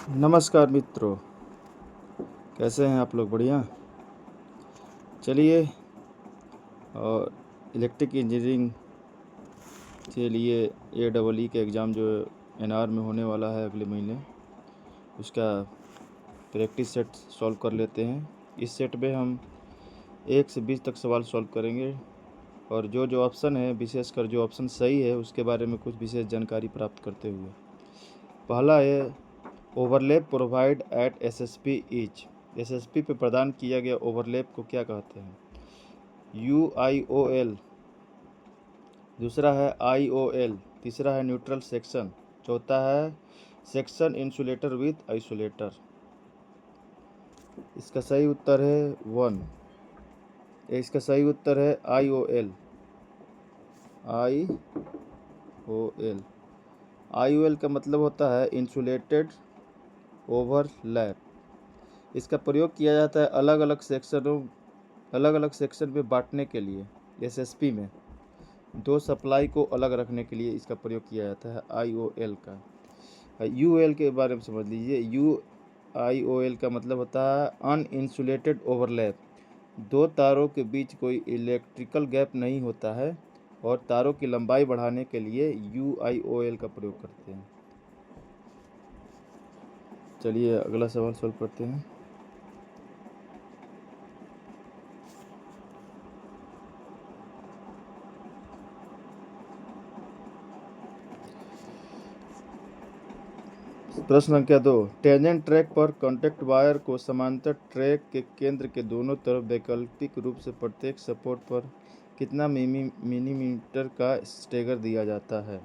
नमस्कार मित्रों, कैसे हैं आप लोग? बढ़िया। चलिए, और इलेक्ट्रिक इंजीनियरिंग के लिए AEE का एग्ज़ाम जो NR में होने वाला है अगले महीने, उसका प्रैक्टिस सेट सॉल्व कर लेते हैं। इस सेट में हम 1 से 20 तक सवाल सॉल्व करेंगे और जो ऑप्शन है, विशेषकर जो ऑप्शन सही है उसके बारे में कुछ विशेष जानकारी प्राप्त करते हुए। पहला है, overlap provide eight SSP is. SSP पे प्रदान किया गया ओवरलैप को क्या कहते हैं? UIOL। दूसरा है IOL। तीसरा है न्यूट्रल सेक्शन। चौथा है सेक्शन इंसुलेटर विथ आइसोलेटर। इसका सही उत्तर है 1। इसका सही उत्तर है IOL। IOL का मतलब होता है इंसुलेटेड ओवरलैप। इसका प्रयोग किया जाता है अलग अलग सेक्शन में बांटने के लिए। SSP में दो सप्लाई को अलग रखने के लिए इसका प्रयोग किया जाता है IOL का। UOL के बारे में समझ लीजिए। UIOL का मतलब होता है अनइंसुलेटेड ओवरलैप। दो तारों के बीच कोई इलेक्ट्रिकल गैप नहीं होता है और तारों की लंबाई बढ़ाने के लिए UIOL का प्रयोग करते हैं। चलिए अगला सवाल सॉल्व करते हैं। प्रश्न संख्या 2। टेंजेंट ट्रैक पर कॉन्टैक्ट वायर को समांतर ट्रैक के केंद्र के दोनों तरफ वैकल्पिक रूप से प्रत्येक सपोर्ट पर कितना मिलीमीटर का स्टेगर दिया जाता है?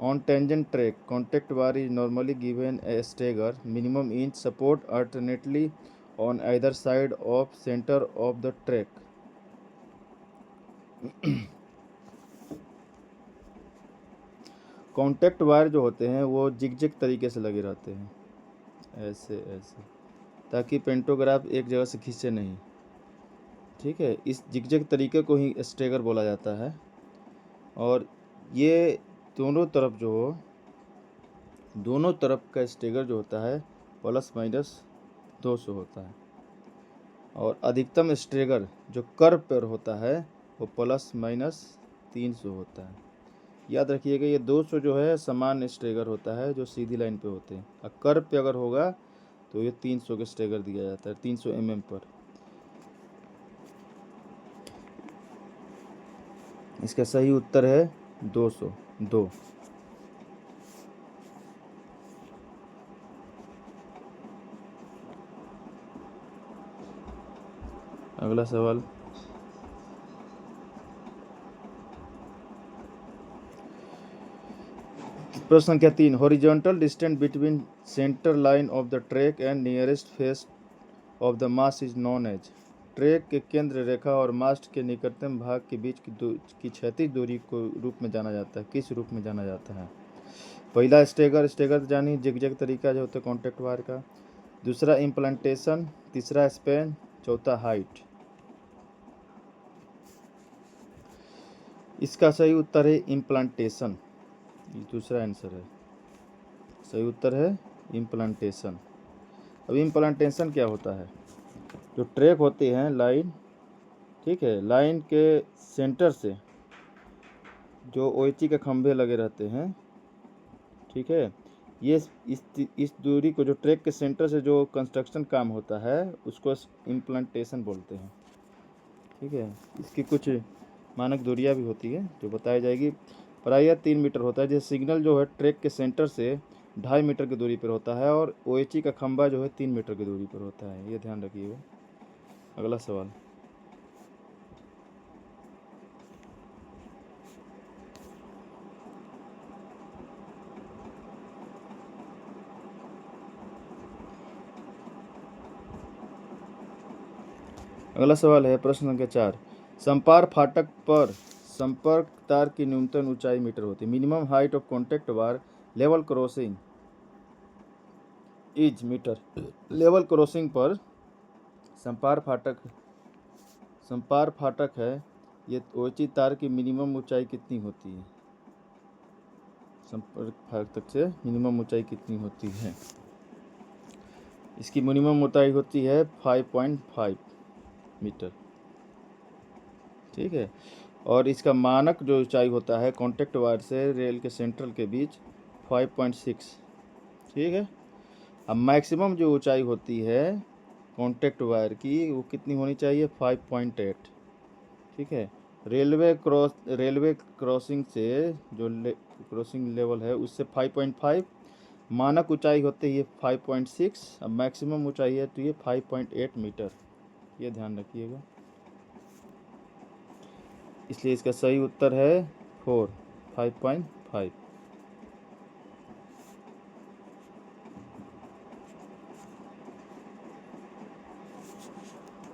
On tangent track, contact wire is normally given A stagger minimum inch support alternately on either side of centre of the track. Contact wire जो होते हैं वो जिग तरीके से लगे रहते हैं, ऐसे ऐसे, ताकि पेंटोग्राफ एक जगह से खींचे नहीं। ठीक है, इस जिग तरीके को ही स्टेगर बोला जाता है। और ये दोनों तरफ का स्टेगर जो होता है ±200 होता है। और अधिकतम स्टेगर जो कर्व पर होता है वो ±300 होता है। याद रखिएगा, ये 200 जो है समान स्टेगर होता है जो सीधी लाइन पे होते हैं, और कर्व पे अगर होगा तो ये 300 का स्टेगर दिया जाता है, 300 mm पर। इसका सही उत्तर है 202। अगला सवाल। प्रश्न संख्या 3। Horizontal distance between centre line of the track and nearest face of the mast is known as. Track के केंद्र रेखा और मास्ट के निकटतम भाग के बीच की क्षैतिज दूरी को रूप में जाना जाता है। किस रूप में जाना जाता है? पहला स्टेगर जानी जिगजैग तरीका जो होता है कॉन्टैक्ट वायर का। दूसरा इम्प्लांटेशन। तीसरा स्पैन। चौथा हाइट। इसका सही उत्तर है इम्प्लांटेशन। ये दूसरा आंसर है, सही उत्तर है इम्प्लांटेशन। अब इम्प्लांटेशन क्या होता है? जो ट्रैक होती हैं लाइन, ठीक है, लाइन के सेंटर से जो OHE के खंभे लगे रहते हैं, ठीक है, ये इस दूरी को, जो ट्रैक के सेंटर से जो कंस्ट्रक्शन काम होता है उसको इम्प्लांटेशन बोलते हैं। ठीक है, इसकी कुछ मानक दूरियां भी होती है जो बताई जाएगी। प्रायः 3 मीटर होता है। जैसे सिग्नल जो है ट्रैक के सेंटर से 2.5 मीटर की दूरी पर होता है और OHE का खंभा जो है 3 मीटर की दूरी पर होता है, ये ध्यान रखिएगा। अगला सवाल। अगला सवाल है प्रश्न संख्या 4। संपर्क फाटक पर संपर्क तार की न्यूनतम ऊंचाई मीटर होती है। Minimum height of contact wire level crossing is metre. Level crossing पर संपर्क फाटक है, ये OHE तार की मिनिमम ऊंचाई कितनी होती है? संपर्क फाटक से मिनिमम ऊंचाई कितनी होती है? इसकी मिनिमम ऊंचाई होती है 5.5 मीटर, ठीक है। और इसका मानक जो ऊंचाई होता है कॉन्टैक्ट वायर से रेल के सेंट्रल के बीच 5.6, ठीक है। अब मैक्सिमम जो ऊंचाई होती है कॉन्टैक्ट वायर की वो कितनी होनी चाहिए, 5.8, ठीक है। रेलवे क्रॉसिंग से जो क्रॉसिंग लेवल है उससे 5.5, मानक ऊंचाई होती है 5.6, अब मैक्सिमम ऊंचाई है तो ये 5.8 मीटर, ये ध्यान रखिएगा। इसलिए इसका सही उत्तर है 5.5।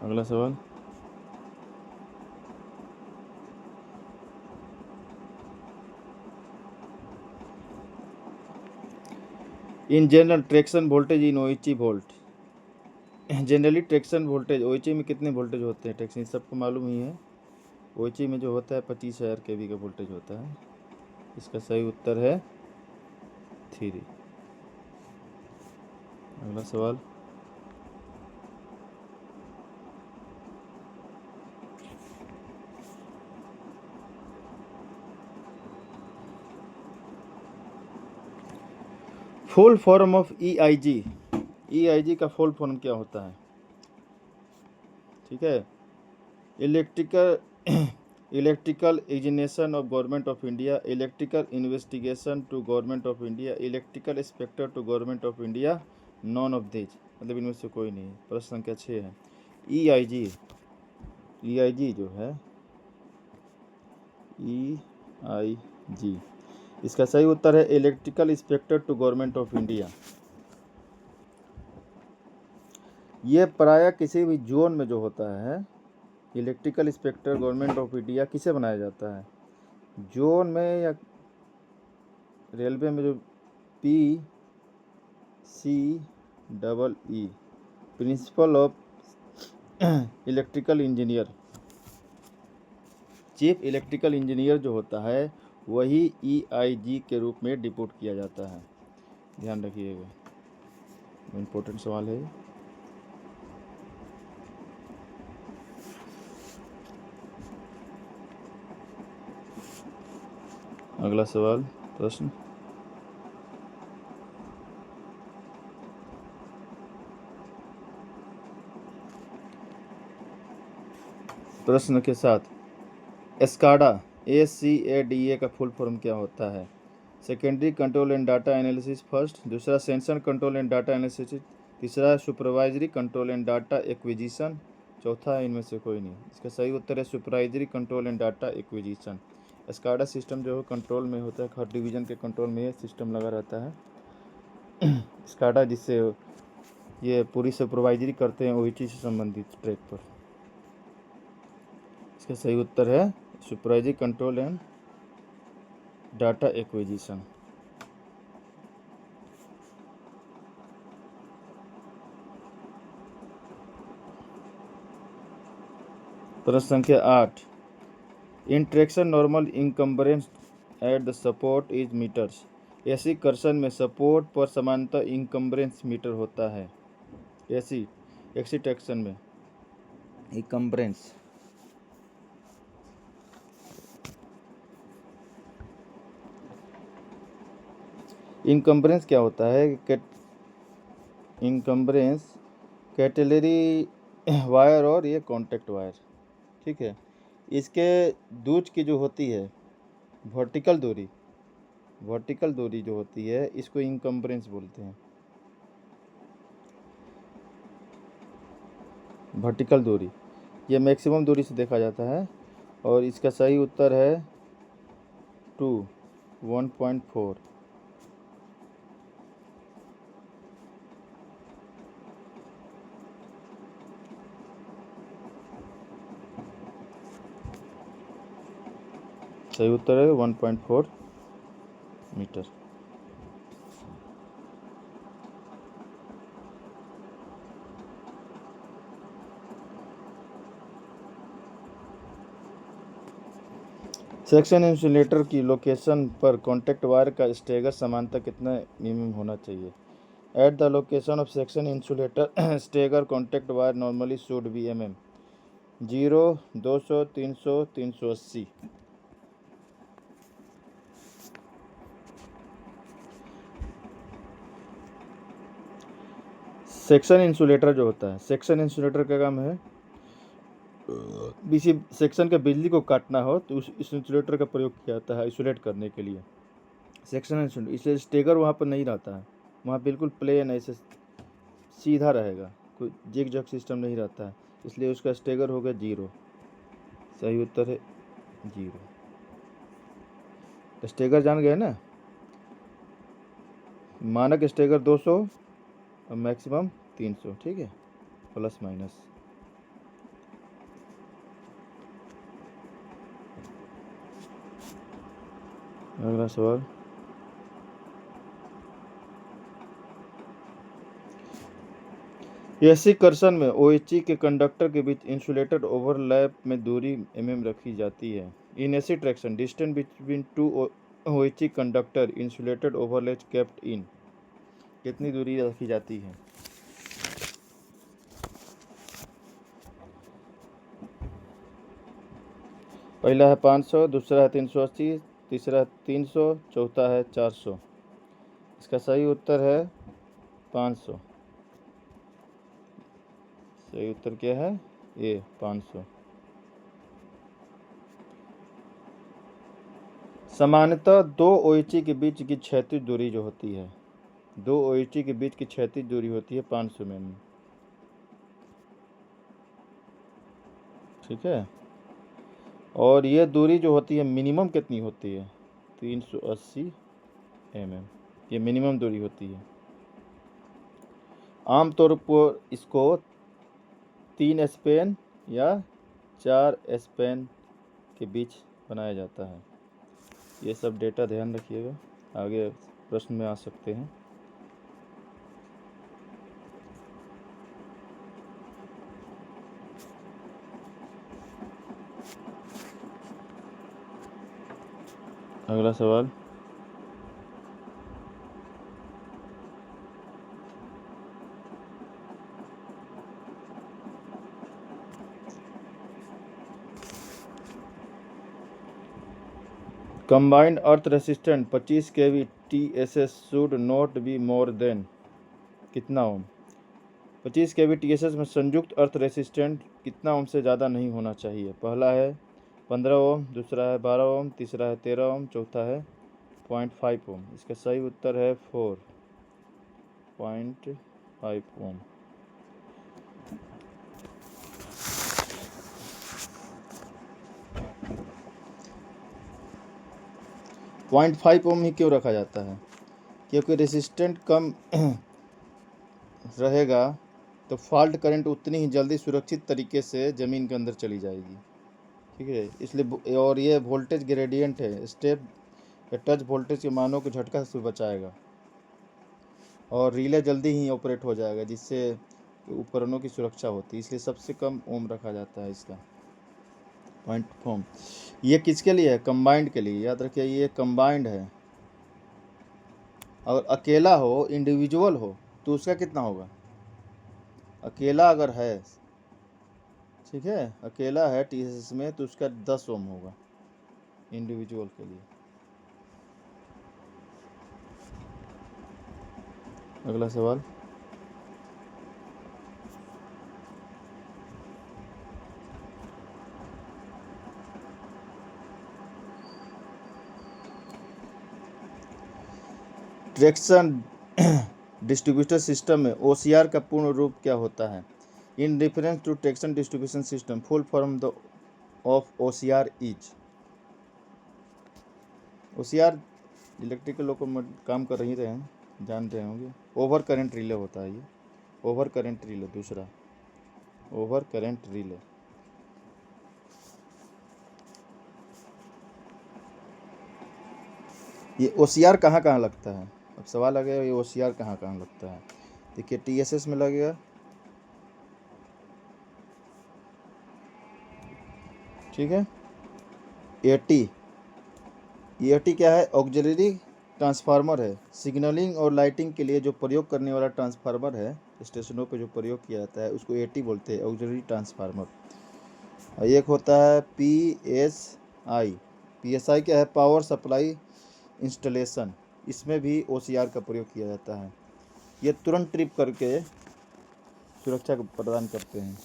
अगला सवाल, in general traction voltage in OHE volt. Generally traction voltage OHE में कितने वोल्टेज होते हैं, ट्रैक्शन सबको मालूम ही है। ओएचई में जो होता है 25,000 kV का वोल्टेज होता है। इसका सही उत्तर है 3। अगला सवाल, full form of EIG. EIG का फुल फॉर्म क्या होता है, ठीक है। Electrical examination of government of India, electrical investigation to government of India, electrical inspector to government of India, none of this, मतलब इनमें से कोई नहीं। प्रश्न संख्या 6 है। ईआईजी जो है, ईआईजी, इसका सही उत्तर है electrical inspector to government of India. ये प्रायः किसी भी जोन में जो होता है electrical inspector government of India किसे बनाया जाता है, जोन में या रेलवे में जो PCEE, principle of electrical engineer, chief electrical engineer जो होता है वही ईआईजी के रूप में डिपोट किया जाता है। ध्यान रखिएगा, इम्पोर्टेंट सवाल है। अगला सवाल, प्रश्न, प्रश्न के साथ, एस्काडा ACADA का फुल फॉर्म क्या होता है, secondary control and data analysis first, दूसरा sensor control and data analysis, तीसरा supervisory control and data acquisition, चौथा इनमें से कोई नहीं। इसका सही उत्तर है supervisory control and data acquisition. Escada system जो है कंट्रोल में होता है, हर डिवीज़न के कंट्रोल में ये सिस्टम लगा रहता है एस्काडा, जिससे ये पूरी सुपरवाइजरी करते हैं वही चीज़ से संबंधित ट्रैक पर। इसका सही उत्तर है supervisory control and data acquisition. प्रश्न संख्या 8, in traction normal encumbrance at the support is metres. ऐसी कर्षण में सपोर्ट पर समांतर इनकम्बरेंस मीटर होता है। ऐसी ट्रैक्शन में इनकम्बरेंस, इनकम्बरेंस क्या होता है, इनकम्बरेंस कैटेलरी वायर और ये कॉन्टैक्ट वायर, ठीक है। इसके दूज की जो होती है वर्टिकल दूरी जो होती है इसको इनकम्बरेंस बोलते हैं, वर्टिकल दूरी। ये मैक्सिमम दूरी से देखा जाता है और इसका सही उत्तर है 1.4। सही उत्तर है 1.4 मीटर। सेक्शन इंसुलेटर की लोकेशन पर कॉन्टैक्ट वायर का स्टेगर समांतर कितना मिनिमम होना चाहिए। At the location of section insulator stagger contact wire normally should be 0, 200, 300, 380। Section insulator जो होता है, सेक्शन इंसुलेटर का काम है किसी सेक्शन के बिजली को काटना हो तो इस इंसुलेटर का प्रयोग किया जाता है आइसोलेट करने के लिए। सेक्शन इंसुलेटर, इसलिए स्टेगर वहाँ पर नहीं रहता है, वहाँ बिल्कुल प्लेन ऐसे सीधा रहेगा, कोई जिग जग सिस्टम नहीं रहता है, इसलिए उसका स्टेगर हो गया 0। सही उत्तर है 0। स्टेगर जान गए ना, मानक स्टेगर 200 और मैक्सिमम 300, ठीक है, प्लस माइनस। अगला सवाल, एसी कर्षण में OHE के कंडक्टर के बीच इंसुलेटेड ओवरलैप में दूरी रखी जाती है। In AC traction distance between two OHE conductor insulated overlap kept in, कितनी दूरी रखी जाती है? पहला है 500, दूसरा है 380, तीसरा है 300, चौथा है 400। इसका सही उत्तर है 500। सही उत्तर क्या है? ए 500। सामान्यतः दो OHE के बीच की क्षैतिज दूरी जो होती है, दो OHE के बीच की क्षैतिज दूरी होती है 500 mm, ठीक है। और ये दूरी जो होती है मिनिमम कितनी होती है? 380 mm, ये मिनिमम दूरी होती है। आमतौर पर इसको 3 स्पैन या 4 स्पैन के बीच बनाया जाता है। ये सब डेटा ध्यान रखिएगा, आगे प्रश्न में आ सकते हैं। अगला सवाल, combined earth resistant 25 kV TSS should not be more than कितना ओम? 25 kV TSS में संयुक्त अर्थ रेसिस्टेंट कितना ओम से ज़्यादा नहीं होना चाहिए? पहला है 15 ओम, दूसरा है 12 ओम, तीसरा है 13 ओम, चौथा है 0.5 ओम। इसका सही उत्तर है 4.5 ओम। पॉइंट 5 ओम ही क्यों रखा जाता है? क्योंकि रेसिस्टेंट कम रहेगा तो फॉल्ट करंट उतनी ही जल्दी सुरक्षित तरीके से ज़मीन के अंदर चली जाएगी, ठीक है। इसलिए, और ये वोल्टेज ग्रेडियंट है, स्टेप या टच वोल्टेज के मानों को झटका से बचाएगा और रिले जल्दी ही ऑपरेट हो जाएगा, जिससे उपकरणों की सुरक्षा होती है, इसलिए सबसे कम ओम रखा जाता है इसका पॉइंट ओम। ये किसके लिए है? कंबाइंड के लिए, याद रखिए ये कंबाइंड है। अगर अकेला हो, इंडिविजुअल हो, तो उसका कितना होगा? अकेला अगर है, ठीक है, अकेला है TSS में तो उसका 10 ओम होगा इंडिविजुअल के लिए। अगला सवाल, ट्रैक्शन डिस्ट्रीब्यूटर सिस्टम में OCR का पूर्ण रूप क्या होता है? In reference to traction distribution system full form of OCR is. OCR electrical लोग को काम कर ही रहे हैं, जान रहे होंगे। ओवर करंट रिले होता है ये, ओवर करंट रिले। दूसरा ओवर करंट रिले। ये OCR कहाँ कहाँ लगता है? अब सवाल आ गया, ये OCR कहाँ कहाँ लगता है? देखिए TSS में लगेगा, ठीक है। AT क्या है? ऑक्सिलरी ट्रांसफार्मर है, सिग्नलिंग और लाइटिंग के लिए जो प्रयोग करने वाला ट्रांसफार्मर है, स्टेशनों पे जो प्रयोग किया जाता है उसको एटी बोलते हैं, ऑक्सिलरी ट्रांसफार्मर। और एक होता है पीएसआई। पीएसआई क्या है? Power supply installation. इसमें भी ओसीआर का प्रयोग किया जाता है। ये तुरंत ट्रिप करके सुरक्षा प्रदान करते हैं।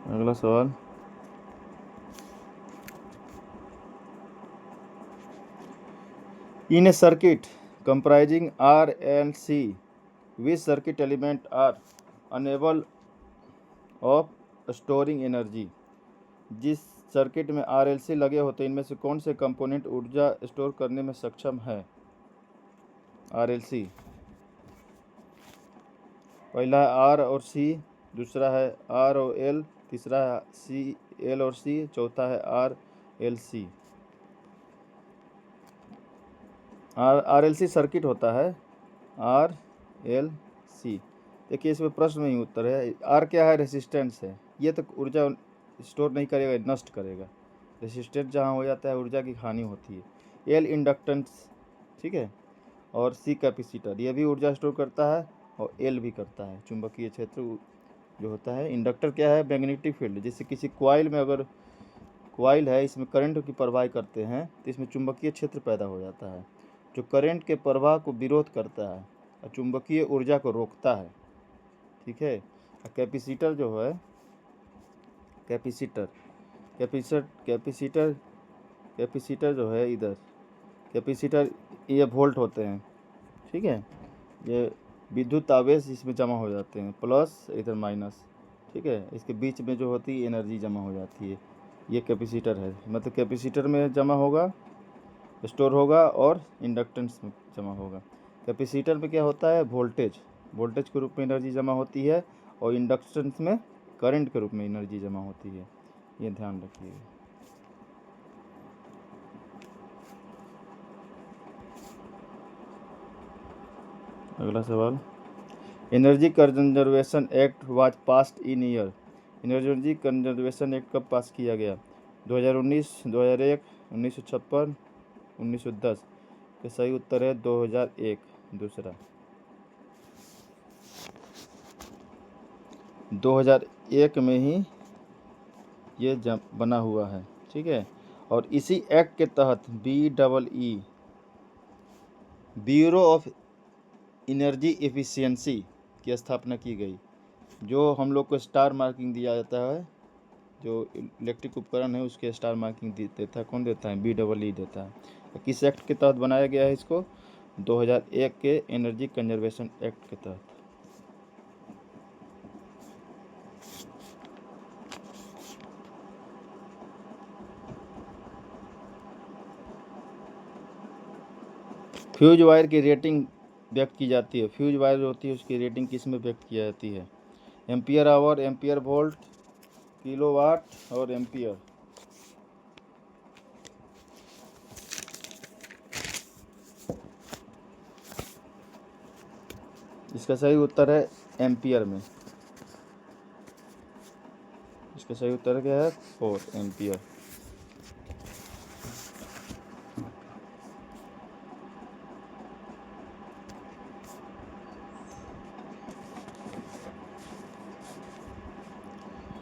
अगला सवाल, in a circuit comprising R and C which circuit element are enable of storing energy. जिस सर्किट में आर एल सी लगे होते हैं इनमें से कौन से कंपोनेंट ऊर्जा स्टोर करने में सक्षम है? आर एल सी, पहला है आर और सी, दूसरा है आर और एल, तीसरा है सी एल और सी, चौथा है R L C. R L C circuit होता है, आर एल सी। देखिए इसमें प्रश्न में ही उत्तर है। आर क्या है? रेसिस्टेंस है। ये तो ऊर्जा स्टोर नहीं करेगा, नष्ट करेगा। रेसिस्टेंस जहाँ हो जाता है ऊर्जा की हानि होती है। एल इंडक्टेंस, ठीक है, और सी कैपेसिटर, ये भी ऊर्जा स्टोर करता है और एल भी करता है, चुंबकीय क्षेत्र जो होता है। इंडक्टर क्या है? Magnetic field. जैसे किसी कॉइल में अगर कॉइल है, इसमें करंट की प्रवाह करते हैं तो इसमें चुंबकीय क्षेत्र पैदा हो जाता है जो करंट के प्रवाह को विरोध करता है और चुंबकीय ऊर्जा को रोकता है, ठीक है। कैपेसिटर जो है, कैपेसिटर कैपेसिटर कैपेसिटर जो है, इधर कैपेसिटर ये वोल्ट होते हैं, ठीक है। ये विद्युत आवेश इसमें जमा हो जाते हैं, प्लस इधर माइनस, ठीक है। इसके बीच में जो होती है एनर्जी जमा हो जाती है, ये कैपेसिटर है। मतलब कैपेसिटर में जमा होगा, स्टोर होगा और इंडक्टेंस में जमा होगा। कैपेसिटर में क्या होता है? वोल्टेज के रूप में एनर्जी जमा होती है और इंडक्टेंस में करंट के रूप में एनर्जी जमा होती है, ये ध्यान रखिएगा। अगला सवाल, energy conservation act was passed in year. Energy conservation act कब पास किया गया? 2019, 2001, 1956, 1910। के सही उत्तर है 2001, दूसरा। 2001 में ही ये बना हुआ है, ठीक है। और इसी एक्ट के तहत BEE, bureau of energy efficiency की स्थापना की गई। जो हम लोग को स्टार मार्किंग दिया जाता है, जो इलेक्ट्रिक उपकरण है उसके स्टार मार्किंग देता है, कौन देता है? BEE देता है। किस एक्ट के तहत बनाया गया है इसको? 2001 के एनर्जी कंजर्वेशन एक्ट के तहत। फ्यूज वायर की रेटिंग व्यक्त की जाती है। फ्यूज वायर जो होती है उसकी रेटिंग किस में व्यक्त की जाती है? Ampere hour, ampere volt, kilowatt और एम्पियर। इसका सही उत्तर है एम्पियर में। इसका सही उत्तर क्या है? 4 एम्पियर।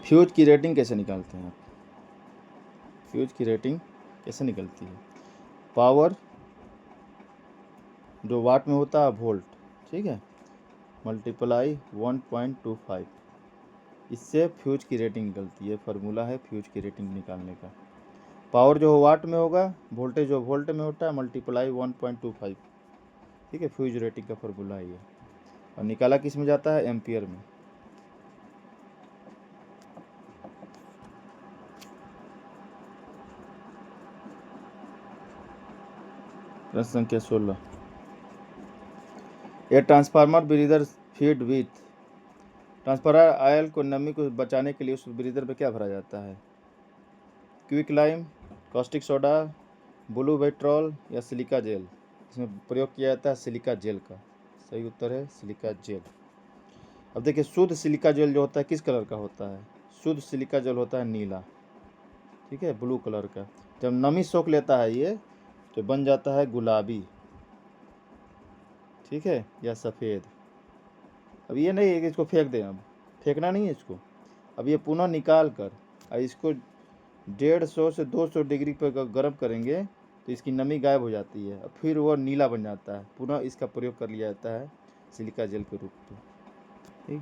फ्यूज की रेटिंग कैसे निकालते हैं आप? फ्यूज की रेटिंग कैसे निकलती है? पावर जो वाट में होता है, वोल्ट, ठीक है, मल्टीप्लाई 1.25, इससे फ्यूज की रेटिंग निकलती है। फार्मूला है फ्यूज की रेटिंग निकालने का। पावर जो वाट में होगा, वोल्टेज जो वोल्ट में होता है, मल्टीप्लाई 1.25, ठीक है, फ्यूज रेटिंग का फार्मूला है ये। और निकाला किस में जाता है? एम्पियर में। प्रश्न संख्या 16, a transformer breather feed with. Transformer oil को नमी को बचाने के लिए उस ब्रीदर पे क्या भरा जाता है? Quick lime, caustic soda, blue vitriol या सिलिका जेल। इसमें प्रयोग किया जाता है सिलिका जेल का। सही उत्तर है सिलिका जेल। अब देखिए शुद्ध सिलिका जेल जो होता है किस कलर का होता है? शुद्ध सिलिका जेल होता है नीला, ठीक है, ब्लू कलर का। जब नमी सोख लेता है ये तो बन जाता है गुलाबी, ठीक है, या सफ़ेद। अब ये नहीं है कि इसको फेंक दें, अब फेंकना नहीं है इसको। अब ये पुनः निकाल कर इसको 150 से 200 डिग्री पर गर्म करेंगे तो इसकी नमी गायब हो जाती है और फिर वो नीला बन जाता है। पुनः इसका प्रयोग कर लिया जाता है सिलिका जेल के रूप में, ठीक।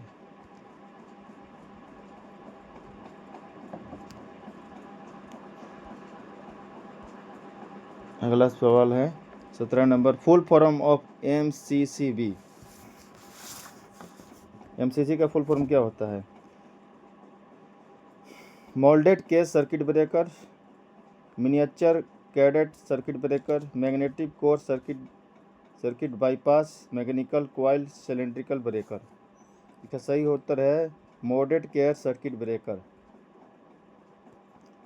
अगला सवाल है 17 number, full form of MCCB। MCC का फुल फॉर्म क्या होता है? Moulded case circuit breaker, miniature cadet circuit breaker, magnetic core circuit bypass, mechanical coil cylindrical breaker. इसका सही उत्तर है moded care circuit breaker.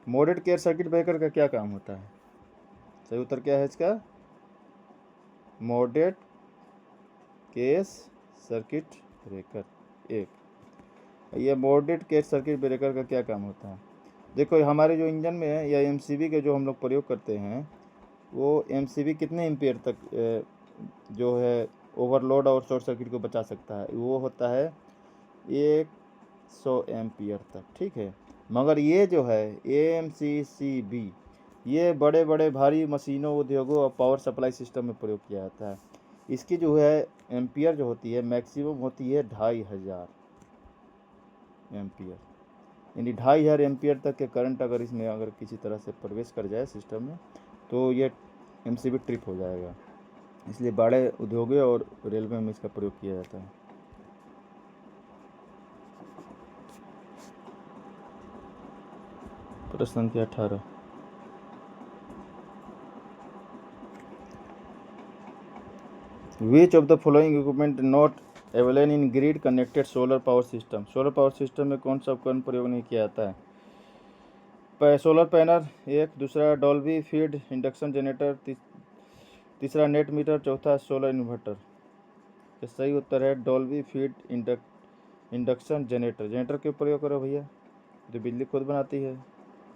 Moded care circuit breaker का क्या काम होता है? सही उत्तर क्या है इसका? Moded case circuit breaker. एक ये मोडेड केस सर्किट ब्रेकर का क्या काम होता है? देखो हमारे जो इंजन में है या MCB के जो हम लोग प्रयोग करते हैं वो MCB कितने एम्पियर तक जो है ओवरलोड और शॉर्ट सर्किट को बचा सकता है? वो होता है 100 एम्पियर तक, ठीक है। मगर ये जो है MCCB ये बड़े बड़े भारी मशीनों, उद्योगों और पावर सप्लाई सिस्टम में प्रयोग किया जाता है। इसकी जो है एम्पियर जो होती है मैक्सिमम होती है 2500 एम्पियर, यानी 2500 एम्पियर तक के करंट अगर इसमें अगर किसी तरह से प्रवेश कर जाए सिस्टम में तो ये MCB ट्रिप हो जाएगा। इसलिए बड़े उद्योगों और रेलवे में इसका प्रयोग किया जाता है। प्रश्न संख्या 18, which of the following equipment not available in grid connected solar power system. Solar power system में कौन सा उपकरण प्रयोग नहीं किया जाता है? सोलर पैनल एक, दूसरा डॉल्बी फीड इंडक्शन जनरेटर, तीसरा नेट मीटर, चौथा सोलर इन्वर्टर। तो सही उत्तर है Dolby fed induction generator. Generator क्यों प्रयोग करो भैया? जो बिजली खुद बनाती है,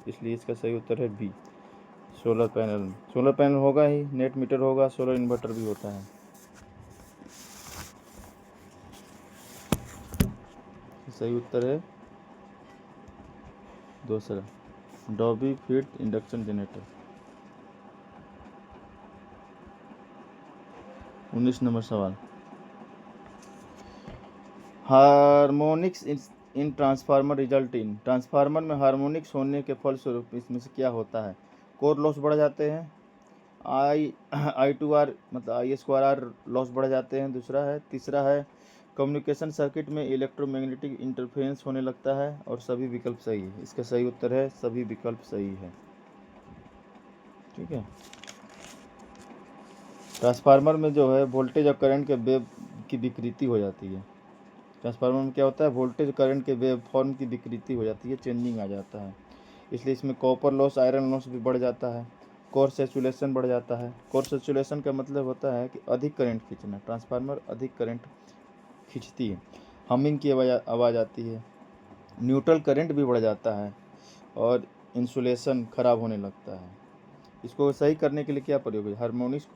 इसलिए इसका सही उत्तर है B, solar panel. Solar panel होगा ही, नेट मीटर होगा, सोलर इन्वर्टर भी होता है। सही उत्तर है दूसरा, डॉल्बी फीड इंडक्शन जनरेटर। 19 नंबर सवाल, harmonics in transformer result in. Transformer में हार्मोनिक्स होने के फलस्वरूप इसमें से क्या होता है? कोर लॉस बढ़ जाते हैं, I2R मतलब I2R लॉस बढ़ जाते हैं, दूसरा है। तीसरा है कम्युनिकेशन सर्किट में इलेक्ट्रोमैग्नेटिक इंटरफेरेंस होने लगता है, और सभी विकल्प सही है। इसका सही उत्तर है सभी विकल्प सही है, ठीक है। ट्रांसफार्मर में जो है वोल्टेज और करंट के वेव की विकृति हो जाती है। ट्रांसफार्मर में क्या होता है? वोल्टेज करंट के वेव फॉर्म की विकृति हो जाती है, चेंजिंग आ जाता है। इसलिए इसमें कॉपर लॉस, आयरन लॉस भी बढ़ जाता है, कोर सैचुरेशन बढ़ जाता है। कोर सैचुरेशन का मतलब होता है कि अधिक करंट खींचना, ट्रांसफार्मर अधिक करंट खींचती है, हमिंग की आवाज़ आती है, न्यूट्रल करंट भी बढ़ जाता है और इंसुलेशन खराब होने लगता है। इसको सही करने के लिए क्या प्रयोग है? हार्मोनिक्स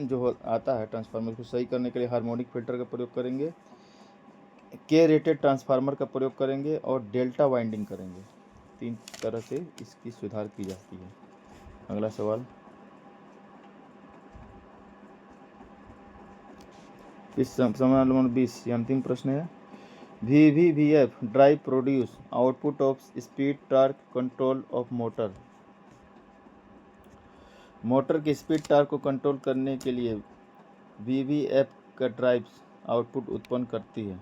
जो आता है ट्रांसफार्मर को सही करने के लिए हार्मोनिक फिल्टर का प्रयोग करेंगे, के रेटेड ट्रांसफार्मर का प्रयोग करेंगे और डेल्टा वाइंडिंग करेंगे। 3 तरह से इसकी सुधार की जाती है। अगला सवाल, इस सवाल नंबर 20 ये अंतिम प्रश्न है। VVVF drive produce output of speed torque control of motor. Motor की स्पीड टॉर्क को कंट्रोल करने के लिए VVF का ड्राइव आउटपुट उत्पन्न करती है।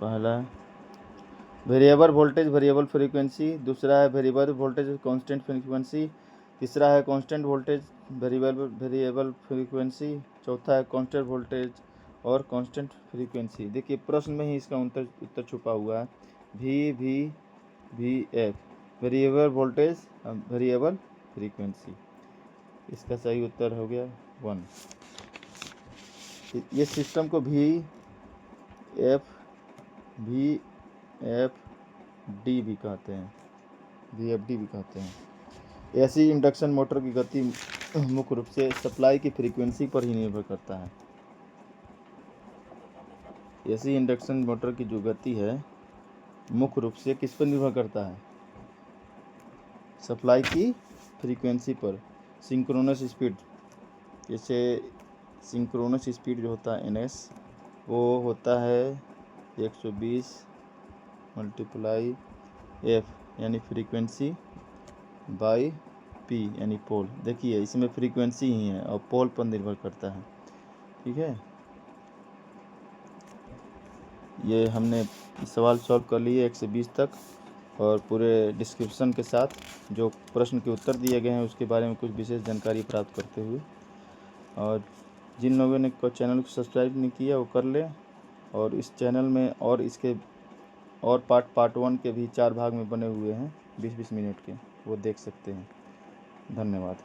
पहला वेरिएबल वोल्टेज वेरिएबल फ्रीक्वेंसी, दूसरा है वेरिएबल वोल्टेज कांस्टेंट फ्रीक्वेंसी, तीसरा है कांस्टेंट वोल्टेज वेरिएबल फ्रीक्वेंसी, चौथा है कांस्टेंट वोल्टेज और कांस्टेंट फ्रीक्वेंसी। देखिए प्रश्न में ही इसका उत्तर छुपा हुआ है। VVVF variable voltage variable frequency. इसका सही उत्तर हो गया 1। ये सिस्टम को VFD भी कहते हैं, VFD भी कहते हैं। ऐसी इंडक्शन मोटर की गति मुख्य रूप से सप्लाई की फ्रीक्वेंसी पर ही निर्भर करता है। ऐसी इंडक्शन मोटर की जो गति है मुख्य रूप से किस पर निर्भर करता है? सप्लाई की फ्रीक्वेंसी पर। सिंक्रोनस स्पीड, जैसे सिंक्रोनस स्पीड जो होता है NS, वो होता है 120 मल्टीप्लाई F यानी फ्रीक्वेंसी बाई P यानी पोल। देखिए इसमें फ्रीक्वेंसी ही है और पोल पर निर्भर करता है। ठीक है, ये हमने सवाल सॉल्व कर लिए 1 से 20 तक, और पूरे डिस्क्रिप्शन के साथ जो प्रश्न के उत्तर दिए गए हैं उसके बारे में कुछ विशेष जानकारी प्राप्त करते हुए। और जिन लोगों ने चैनल को सब्सक्राइब नहीं किया वो कर लें, और इस चैनल में और इसके और पार्ट 1 के भी 4 भाग में बने हुए हैं 20-20 मिनट के, वो देख सकते हैं। धन्यवाद।